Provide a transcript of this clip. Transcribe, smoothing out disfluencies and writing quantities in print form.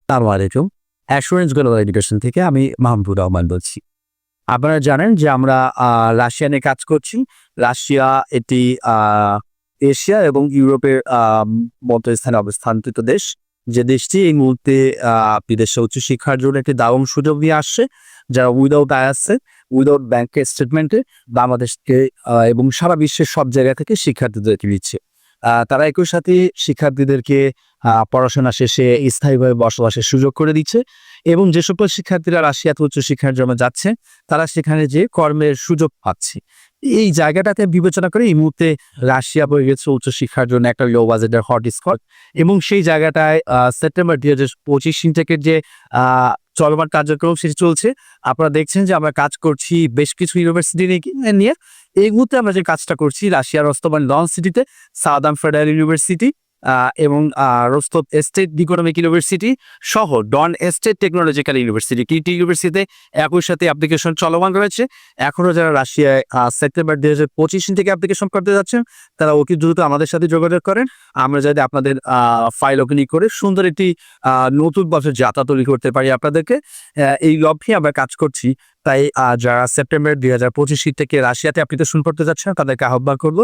আসসালামু আলাইকুম। Assurance global education থেকে আমি মাহমুদুর রহমান বলছি। আপনারা জানেন যে আমরা রাশিয়া নিয়ে কাজ করছি। রাশিয়া এটি আ এশিয়া এবং ইউরোপের মধ্যস্থানে অবস্থানকৃত দেশ। যে দেশটি এই মুহূর্তে বিদেশে উচ্চশিক্ষার জন্য একটি দারুণ সুযোগ নিয়ে আসছে। যারা উইদাউট আইএলটিএস উইদাউট ব্যাংকের স্টেটমেন্টে বাংলাদেশকে এবং সারা বিশ্বের সব জায়গা থেকে শিক্ষার্থীদেরকে নিচ্ছে। তারা একই সাথে শিক্ষার্থীদেরকে পড়াশোনা শেষে স্থায়ীভাবে বসবাসের সুযোগ করে দিচ্ছে এবং যে সকল শিক্ষার্থীরা রাশিয়াতে উচ্চশিক্ষার জন্য যাচ্ছে, তারা সেখানে যেয়ে কর্মের সুযোগ পাচ্ছে। এই জায়গাটাতে বিবেচনা করে এই মুহূর্তে রাশিয়া হয়ে গেছে উচ্চশিক্ষার জন্য একটা লো বাজেটের হটস্পট এবং সেই জায়গাটায় সেপ্টেম্বর ২০২৫ থেকে যে আ চলমান কার্যক্রম সেটি চলছে। আপনারা দেখছেন যে আমরা কাজ করছি বেশ কিছু ইউনিভার্সিটি নিয়ে। এই মুহূর্তে আমরা যে কাজটা করছি রাশিয়ার রস্তবান লন সিটিতে সাউদার্ন ফেডারেল ইউনিভার্সিটি এবং রোস্তভ স্টেট ইকোনমিক ইউনিভার্সিটি সহ ডন স্টেট টেকনোলজিক্যাল ইউনিভার্সিটি ৩টি ইউনিভার্সিটিতে একই সাথে অ্যাপ্লিকেশন চলমান রয়েছে। এখনো যারা রাশিয়ায় সেপ্টেম্বর ২০২৫ থেকে অ্যাপ্লিকেশন করতে যাচ্ছেন, তারা অতি দ্রুত আমাদের সাথে যোগাযোগ করেন। আমরা যাতে আপনাদের ফাইল ওপেনিং করে সুন্দর একটি নতুন বছর যাত্রা তৈরি করতে পারি আপনাদেরকে। এই লক্ষ্যে আমরা কাজ করছি। তাই যারা সেপ্টেম্বর ২০২৫ থেকে রাশিয়াতে অ্যাপ্লিকেশন করতে যাচ্ছেন, তাদেরকে আহ্বান করব